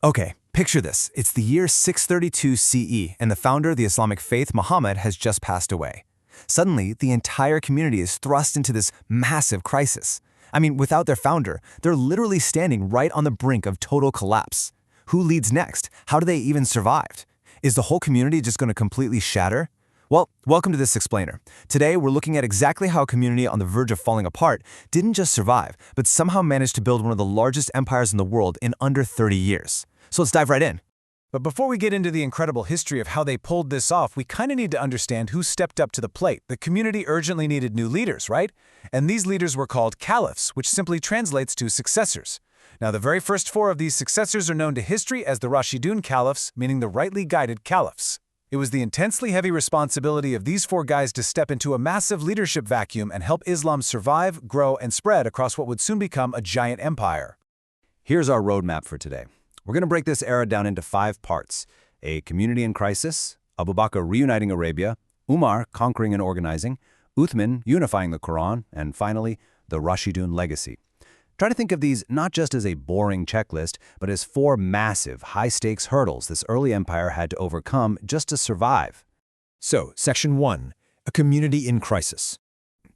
Okay, picture this. It's the year 632 CE, and the founder of the Islamic faith, Muhammad, has just passed away. Suddenly, the entire community is thrust into this massive crisis. I mean, without their founder, they're literally standing right on the brink of total collapse. Who leads next? How do they even survive? Is the whole community just going to completely shatter? Well, welcome to this explainer. Today, we're looking at exactly how a community on the verge of falling apart didn't just survive, but somehow managed to build one of the largest empires in the world in under 30 years. So let's dive right in. But before we get into the incredible history of how they pulled this off, we kind of need to understand who stepped up to the plate. The community urgently needed new leaders, right? And these leaders were called caliphs, which simply translates to successors. Now, the very first four of these successors are known to history as the Rashidun Caliphs, meaning the rightly guided caliphs. It was the intensely heavy responsibility of these four guys to step into a massive leadership vacuum and help Islam survive, grow, and spread across what would soon become a giant empire. Here's our roadmap for today. We're going to break this era down into 5 parts: a community in crisis, Abu Bakr reuniting Arabia, Umar conquering and organizing, Uthman unifying the Quran, and finally, the Rashidun legacy. Try to think of these not just as a boring checklist, but as 4 massive, high-stakes hurdles this early empire had to overcome just to survive. So, Section 1, a community in crisis.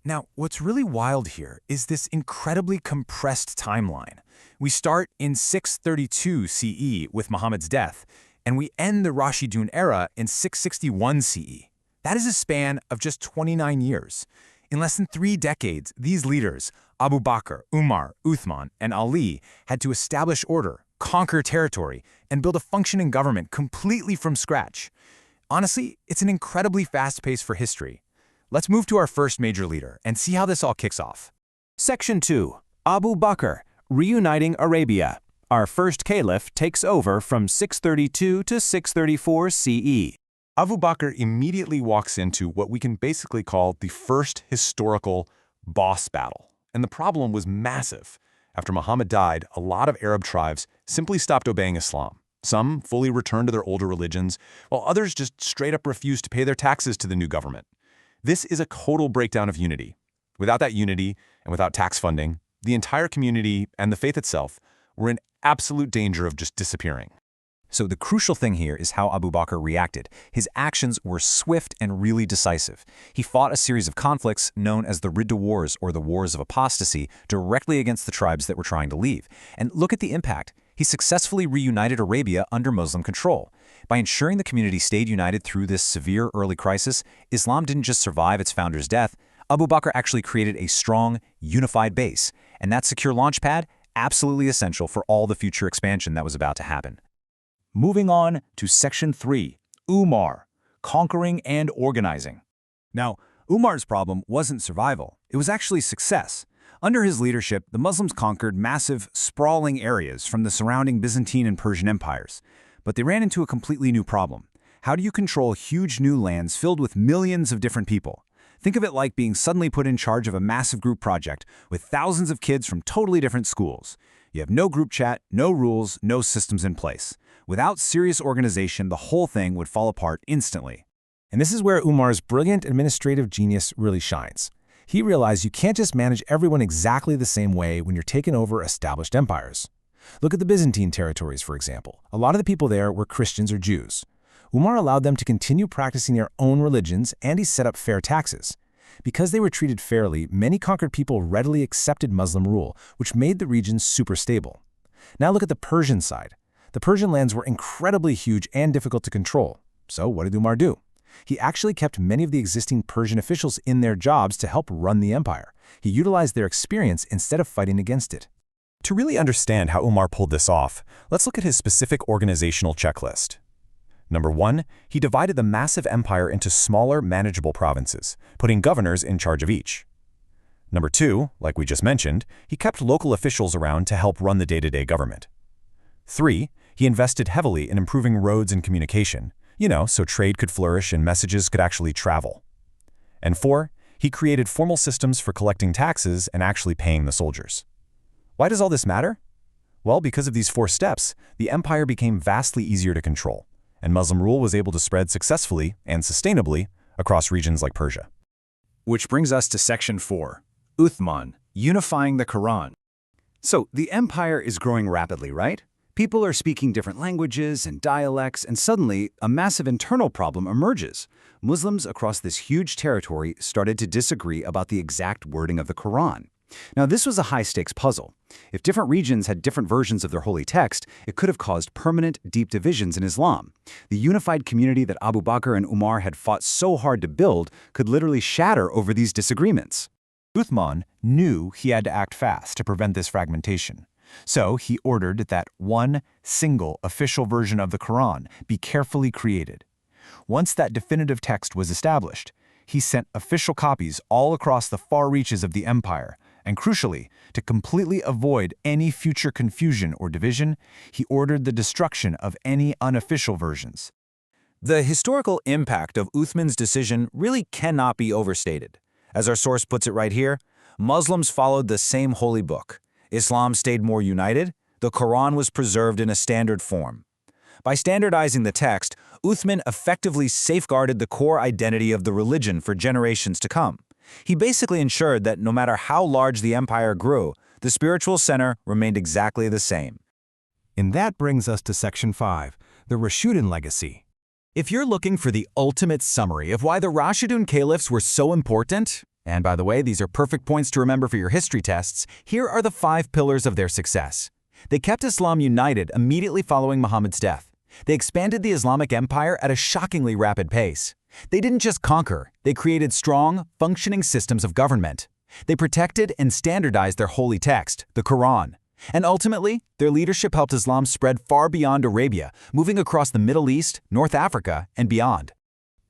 Now, what's really wild here is this incredibly compressed timeline. We start in 632 CE with Muhammad's death, and we end the Rashidun era in 661 CE. That is a span of just 29 years. In less than 3 decades, these leaders, Abu Bakr, Umar, Uthman, and Ali, had to establish order, conquer territory, and build a functioning government completely from scratch. Honestly, it's an incredibly fast pace for history. Let's move to our first major leader and see how this all kicks off. Section 2. Abu Bakr, reuniting Arabia. Our first caliph takes over from 632 to 634 CE. Abu Bakr immediately walks into what we can basically call the first historical boss battle. And the problem was massive. After Muhammad died, a lot of Arab tribes simply stopped obeying Islam. Some fully returned to their older religions, while others just straight up refused to pay their taxes to the new government. This is a total breakdown of unity. Without that unity, and without tax funding, the entire community and the faith itself were in absolute danger of just disappearing. So the crucial thing here is how Abu Bakr reacted. His actions were swift and really decisive. He fought a series of conflicts known as the Ridda Wars, or the Wars of Apostasy, directly against the tribes that were trying to leave. And look at the impact. He successfully reunited Arabia under Muslim control. By ensuring the community stayed united through this severe early crisis, Islam didn't just survive its founder's death. Abu Bakr actually created a strong, unified base. And that secure launchpad, absolutely essential for all the future expansion that was about to happen. Moving on to Section 3. Umar, conquering and organizing. Now, Umar's problem wasn't survival. It was actually success. Under his leadership, the Muslims conquered massive, sprawling areas from the surrounding Byzantine and Persian empires. But they ran into a completely new problem. How do you control huge new lands filled with millions of different people? Think of it like being suddenly put in charge of a massive group project with thousands of kids from totally different schools. You have no group chat, no rules, no systems in place. Without serious organization, the whole thing would fall apart instantly. And this is where Umar's brilliant administrative genius really shines. He realized you can't just manage everyone exactly the same way when you're taking over established empires. Look at the Byzantine territories, for example. A lot of the people there were Christians or Jews. Umar allowed them to continue practicing their own religions, and he set up fair taxes. Because they were treated fairly, many conquered people readily accepted Muslim rule, which made the region super stable. Now look at the Persian side. The Persian lands were incredibly huge and difficult to control. So what did Umar do? He actually kept many of the existing Persian officials in their jobs to help run the empire. He utilized their experience instead of fighting against it. To really understand how Umar pulled this off, let's look at his specific organizational checklist. Number 1, he divided the massive empire into smaller, manageable provinces, putting governors in charge of each. Number 2, like we just mentioned, he kept local officials around to help run the day-to-day government. 3, he invested heavily in improving roads and communication, so trade could flourish and messages could actually travel. And 4, he created formal systems for collecting taxes and actually paying the soldiers. Why does all this matter? Well, because of these 4 steps, the empire became vastly easier to control, and Muslim rule was able to spread successfully and sustainably across regions like Persia. Which brings us to Section 4, Uthman, unifying the Quran. So the empire is growing rapidly, right? People are speaking different languages and dialects, and suddenly, a massive internal problem emerges. Muslims across this huge territory started to disagree about the exact wording of the Quran. Now, this was a high-stakes puzzle. If different regions had different versions of their holy text, it could have caused permanent, deep divisions in Islam. The unified community that Abu Bakr and Umar had fought so hard to build could literally shatter over these disagreements. Uthman knew he had to act fast to prevent this fragmentation. So he ordered that one single official version of the Quran be carefully created. Once that definitive text was established, he sent official copies all across the far reaches of the empire, and crucially, to completely avoid any future confusion or division, he ordered the destruction of any unofficial versions. The historical impact of Uthman's decision really cannot be overstated. As our source puts it right here, Muslims followed the same holy book. Islam stayed more united. The Quran was preserved in a standard form. By standardizing the text, Uthman effectively safeguarded the core identity of the religion for generations to come. He basically ensured that no matter how large the empire grew, the spiritual center remained exactly the same. And that brings us to Section 5, the Rashidun legacy. If you're looking for the ultimate summary of why the Rashidun Caliphs were so important, and by the way, these are perfect points to remember for your history tests, here are the 5 pillars of their success. They kept Islam united immediately following Muhammad's death. They expanded the Islamic Empire at a shockingly rapid pace. They didn't just conquer, they created strong, functioning systems of government. They protected and standardized their holy text, the Quran. And ultimately, their leadership helped Islam spread far beyond Arabia, moving across the Middle East, North Africa, and beyond.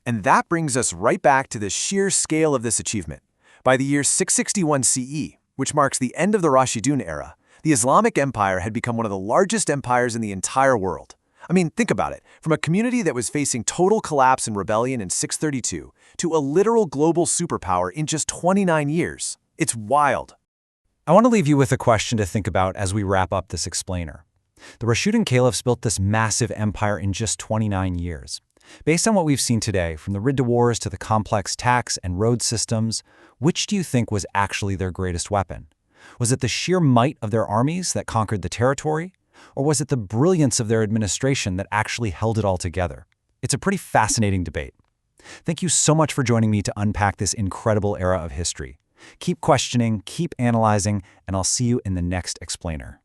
And that brings us right back to the sheer scale of this achievement. By the year 661 CE, which marks the end of the Rashidun era, the Islamic Empire had become one of the largest empires in the entire world. I mean, think about it. From a community that was facing total collapse and rebellion in 632 to a literal global superpower in just 29 years. It's wild. I want to leave you with a question to think about as we wrap up this explainer. The Rashidun Caliphs built this massive empire in just 29 years. Based on what we've seen today, from the Ridda Wars to the complex tax and road systems, which do you think was actually their greatest weapon? Was it the sheer might of their armies that conquered the territory? Or was it the brilliance of their administration that actually held it all together? It's a pretty fascinating debate. Thank you so much for joining me to unpack this incredible era of history. Keep questioning, keep analyzing, and I'll see you in the next explainer.